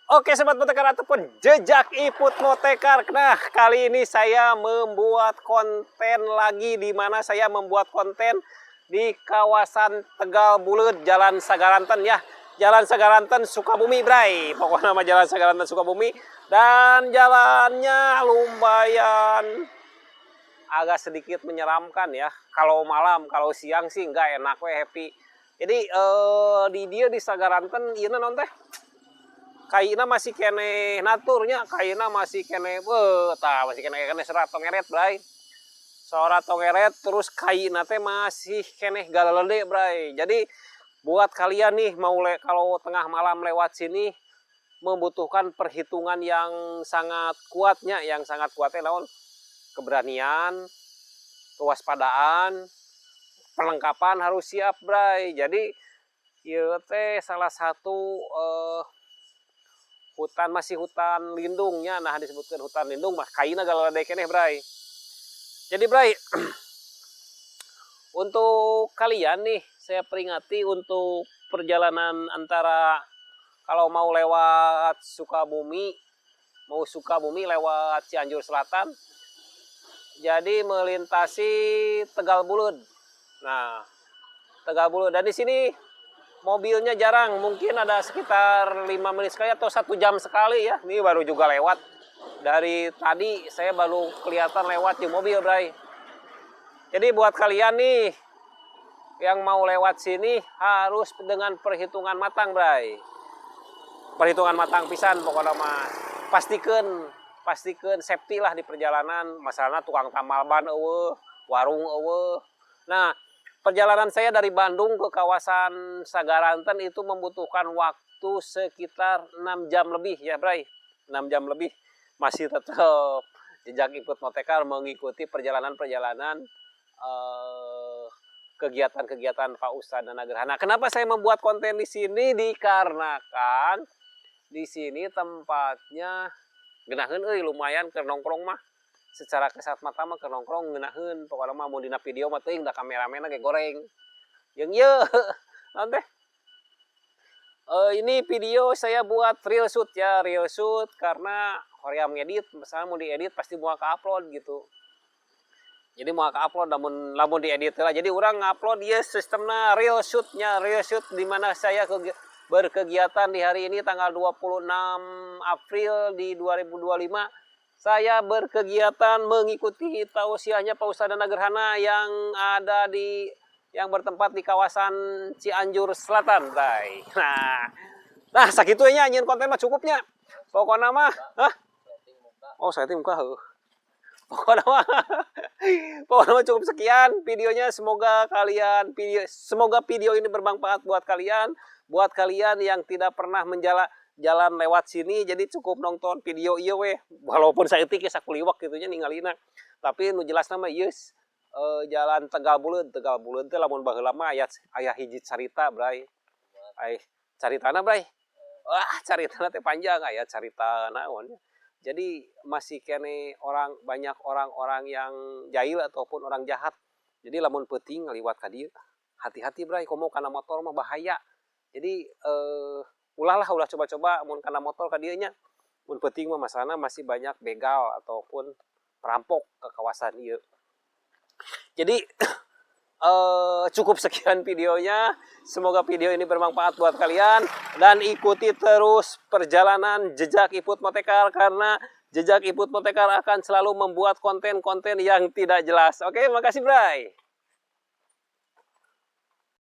Oke sobat motekar ataupun jejak iput motekar. Nah kali ini saya membuat konten lagi, di mana saya membuat konten di kawasan Tegal Buleud, Jalan Sagaranten ya. Jalan Sagaranten Sukabumi Bray. Pokoknya nama Jalan Sagaranten Sukabumi. Dan jalannya lumayan agak sedikit menyeramkan ya. Kalau malam, kalau siang sih nggak enak we happy. Jadi di Sagaranten ini non teh kayaknya masih kene naturnya, kayaknya masih kene masih kene serat tongeret bray. Serat tongeret terus kayaknya teh masih kene galalede bray. Jadi buat kalian nih mau kalau tengah malam lewat sini membutuhkan perhitungan yang sangat kuatnya, yang sangat kuatnya lawan keberanian, kewaspadaan, perlengkapan harus siap bray. Jadi ieu teh salah satu hutan, masih hutan lindungnya. Nah disebutkan hutan lindung mah kaina galalede keneh bray. Jadi bray untuk kalian nih saya peringati untuk perjalanan antara kalau mau lewat Sukabumi, mau Sukabumi lewat Cianjur Selatan, jadi melintasi Tegal Buleud. Nah Tegal Buleud, dan di sini mobilnya jarang, mungkin ada sekitar 5 menit sekali atau 1 jam sekali ya. Ini baru juga lewat. Dari tadi saya baru kelihatan lewat di mobil, bray. Jadi buat kalian nih yang mau lewat sini harus dengan perhitungan matang, bray. Perhitungan matang pisan pokoknya mah. Pastikan safety lah di perjalanan. Masalahnya tukang tamal ban eueuh, warung eueuh. Nah, perjalanan saya dari Bandung ke kawasan Sagaranten itu membutuhkan waktu sekitar 6 jam lebih ya bray. 6 jam lebih masih tetap jejak iput motekar mengikuti perjalanan-perjalanan kegiatan-kegiatan Pak Ustadz dan Gerhana. Kenapa saya membuat konten di sini? Dikarenakan di sini tempatnya geunaheun lumayan keur nongkrong mah. Secara kesat mata mah keur nongkrong ngeunaheun, pokokna mah mun dina video mah teuing da kameramena ge goreng. Jeung ieu naon teh? Ini video saya buat real shoot ya, real shoot karena hoream ngedit, misalnya mau diedit pasti mau ke-upload gitu. Jadi mau ke-upload lamun diedit lah. Jadi orang ngupload dia sistemnya real shootnya, real shoot di mana saya berkegiatan di hari ini tanggal 26 April di 2025. Saya berkegiatan mengikuti tausiahnya Pak Ustadz dan Gerhana yang bertempat di kawasan Cianjur Selatan, bray. Nah sakitunya nyin konten mah cukupnya. Pokoknya mah, oh saya muka Pokoknya mah cukup sekian videonya. Semoga video ini bermanfaat buat kalian yang tidak pernah jalan lewat sini, jadi cukup nonton video iya weh, walaupun saya tik ya sakuliwak gitunya ninggalina, tapi nu jelas nama yes jalan Tegal Buleud teh lamun baheula mah aya hiji carita bray, caritana bray, wah caritana teh panjang aya carita naon. Jadi masih kene banyak orang-orang yang jahil ataupun orang jahat. Jadi lamun peuting ngaliwat ka dieu hati-hati bray, komo kana motor mah bahaya. Jadi ulah coba-coba mun kana motor ka dieu nya. Mun peuting mah masalahna masih banyak begal ataupun perampok ke kawasan ieu. Jadi cukup sekian videonya. Semoga video ini bermanfaat buat kalian dan ikuti terus perjalanan jejak iput motekar, karena jejak iput motekar akan selalu membuat konten-konten yang tidak jelas. Oke, makasih bray.